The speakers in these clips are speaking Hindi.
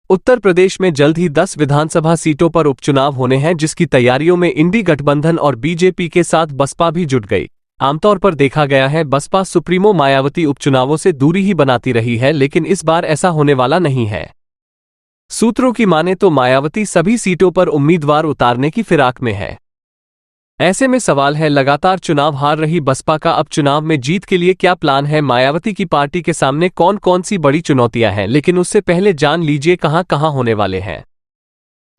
उत्तर प्रदेश में जल्द ही 10 विधानसभा सीटों पर उपचुनाव होने हैं, जिसकी तैयारियों में इंडी गठबंधन और बीजेपी के साथ बसपा भी जुट गई। आमतौर पर देखा गया है बसपा सुप्रीमो मायावती उपचुनावों से दूरी ही बनाती रही है, लेकिन इस बार ऐसा होने वाला नहीं है। सूत्रों की माने तो मायावती सभी सीटों पर उम्मीदवार उतारने की फिराक में है। ऐसे में सवाल है, लगातार चुनाव हार रही बसपा का अब चुनाव में जीत के लिए क्या प्लान है। मायावती की पार्टी के सामने कौन कौन सी बड़ी चुनौतियां हैं, लेकिन उससे पहले जान लीजिए कहां कहां होने वाले हैं।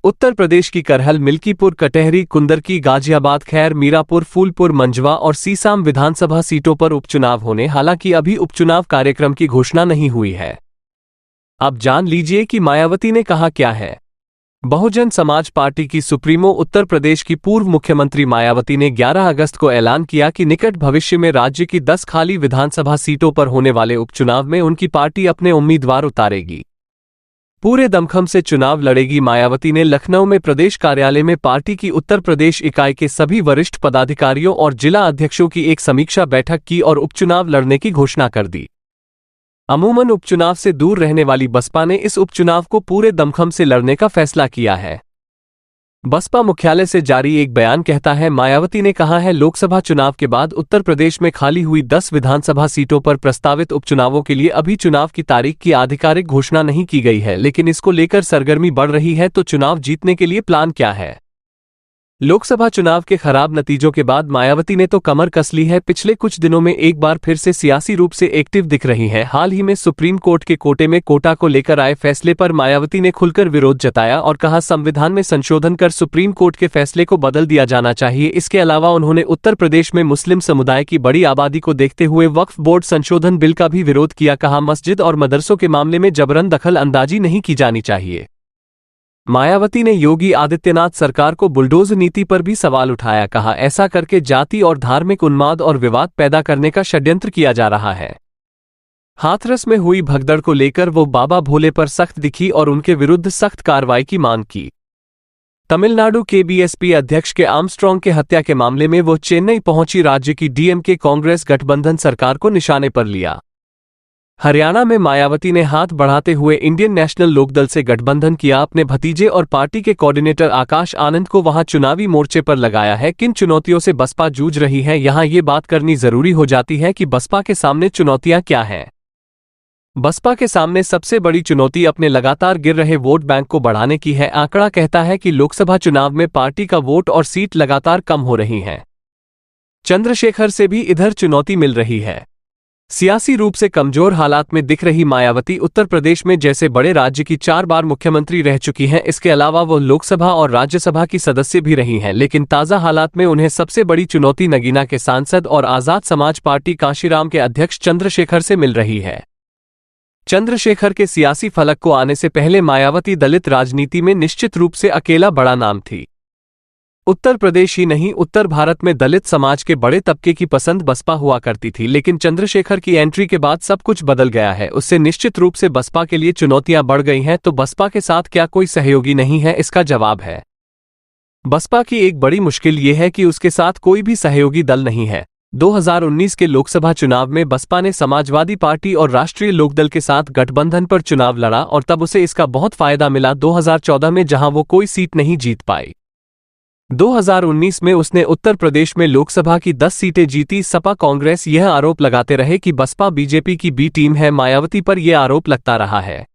उत्तर प्रदेश की करहल, मिल्कीपुर, कटहरी, कुंदरकी, गाजियाबाद, खैर, मीरापुर, फूलपुर, मंझवा और सीसाम विधानसभा सीटों पर उपचुनाव होने। हालांकि अभी उपचुनाव कार्यक्रम की घोषणा नहीं हुई है। अब जान लीजिए कि मायावती ने कहा क्या है। बहुजन समाज पार्टी की सुप्रीमो उत्तर प्रदेश की पूर्व मुख्यमंत्री मायावती ने 11 अगस्त को ऐलान किया कि निकट भविष्य में राज्य की 10 खाली विधानसभा सीटों पर होने वाले उपचुनाव में उनकी पार्टी अपने उम्मीदवार उतारेगी, पूरे दमखम से चुनाव लड़ेगी। मायावती ने लखनऊ में प्रदेश कार्यालय में पार्टी की उत्तर प्रदेश इकाई के सभी वरिष्ठ पदाधिकारियों और जिला अध्यक्षों की एक समीक्षा बैठक की और उपचुनाव लड़ने की घोषणा कर दी। अमूमन उपचुनाव से दूर रहने वाली बसपा ने इस उपचुनाव को पूरे दमखम से लड़ने का फैसला किया है। बसपा मुख्यालय से जारी एक बयान कहता है, मायावती ने कहा है, लोकसभा चुनाव के बाद उत्तर प्रदेश में खाली हुई 10 विधानसभा सीटों पर प्रस्तावित उपचुनावों के लिए अभी चुनाव की तारीख की आधिकारिक घोषणा नहीं की गई है, लेकिन इसको लेकर सरगर्मी बढ़ रही है। तो चुनाव जीतने के लिए प्लान क्या है? लोकसभा चुनाव के खराब नतीजों के बाद मायावती ने तो कमर कस ली है। पिछले कुछ दिनों में एक बार फिर से सियासी रूप से एक्टिव दिख रही है। हाल ही में सुप्रीम कोर्ट के कोटे में कोटा को लेकर आए फैसले पर मायावती ने खुलकर विरोध जताया और कहा, संविधान में संशोधन कर सुप्रीम कोर्ट के फैसले को बदल दिया जाना चाहिए। इसके अलावा उन्होंने उत्तर प्रदेश में मुस्लिम समुदाय की बड़ी आबादी को देखते हुए वक्फ बोर्ड संशोधन बिल का भी विरोध किया। कहा, मस्जिद और मदरसों के मामले में जबरन दखल अंदाजी नहीं की जानी चाहिए। मायावती ने योगी आदित्यनाथ सरकार को बुलडोज नीति पर भी सवाल उठाया। कहा, ऐसा करके जाति और धार्मिक उन्माद और विवाद पैदा करने का षड्यंत्र किया जा रहा है। हाथरस में हुई भगदड़ को लेकर वो बाबा भोले पर सख्त दिखी और उनके विरुद्ध सख्त कार्रवाई की मांग की। तमिलनाडु के बीएसपी अध्यक्ष के आर्मस्ट्रॉन्ग के हत्या के मामले में वो चेन्नई पहुंची। राज्य की डीएमके कांग्रेस गठबंधन सरकार को निशाने पर लिया। हरियाणा में मायावती ने हाथ बढ़ाते हुए इंडियन नेशनल लोकदल से गठबंधन किया। अपने भतीजे और पार्टी के कोऑर्डिनेटर आकाश आनंद को वहां चुनावी मोर्चे पर लगाया है। किन चुनौतियों से बसपा जूझ रही है, यहां ये बात करनी जरूरी हो जाती है कि बसपा के सामने चुनौतियां क्या हैं। बसपा के सामने सबसे बड़ी चुनौती अपने लगातार गिर रहे वोट बैंक को बढ़ाने की है। आंकड़ा कहता है कि लोकसभा चुनाव में पार्टी का वोट और सीट लगातार कम हो रही हैं। चंद्रशेखर से भी इधर चुनौती मिल रही है। सियासी रूप से कमजोर हालात में दिख रही मायावती उत्तर प्रदेश में जैसे बड़े राज्य की 4 बार मुख्यमंत्री रह चुकी हैं। इसके अलावा वो लोकसभा और राज्यसभा की सदस्य भी रही हैं, लेकिन ताज़ा हालात में उन्हें सबसे बड़ी चुनौती नगीना के सांसद और आजाद समाज पार्टी कांशीराम के अध्यक्ष चंद्रशेखर से मिल रही है। चंद्रशेखर के सियासी फलक को आने से पहले मायावती दलित राजनीति में निश्चित रूप से अकेला बड़ा नाम थी। उत्तर प्रदेश ही नहीं, उत्तर भारत में दलित समाज के बड़े तबके की पसंद बसपा हुआ करती थी, लेकिन चंद्रशेखर की एंट्री के बाद सब कुछ बदल गया है। उससे निश्चित रूप से बसपा के लिए चुनौतियां बढ़ गई हैं। तो बसपा के साथ क्या कोई सहयोगी नहीं है? इसका जवाब है, बसपा की एक बड़ी मुश्किल ये है कि उसके साथ कोई भी सहयोगी दल नहीं है। 2019 के लोकसभा चुनाव में बसपा ने समाजवादी पार्टी और राष्ट्रीय लोकदल के साथ गठबंधन पर चुनाव लड़ा और तब उसे इसका बहुत फायदा मिला 2014 में, जहां वो कोई सीट नहीं जीत पाई। 2019 में उसने उत्तर प्रदेश में लोकसभा की 10 सीटें जीती। सपा कांग्रेस यह आरोप लगाते रहे कि बसपा बीजेपी की बी टीम है। मायावती पर यह आरोप लगता रहा है।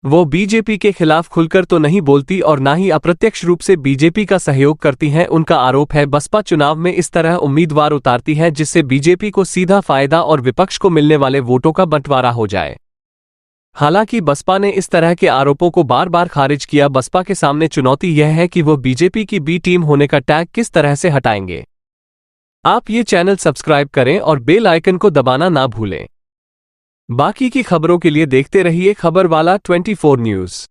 वो बीजेपी के खिलाफ खुलकर तो नहीं बोलती और ना ही अप्रत्यक्ष रूप से बीजेपी का सहयोग करती हैं। उनका आरोप है, बसपा चुनाव में इस तरह उम्मीदवार उतारती है जिससे बीजेपी को सीधा फायदा और विपक्ष को मिलने वाले वोटों का बंटवारा हो जाए। हालांकि बसपा ने इस तरह के आरोपों को बार बार खारिज किया। बसपा के सामने चुनौती यह है कि वो बीजेपी की बी टीम होने का टैग किस तरह से हटाएंगे। आप ये चैनल सब्सक्राइब करें और बेल आइकन को दबाना ना भूलें। बाकी की खबरों के लिए देखते रहिए खबरवाला 24 न्यूज़।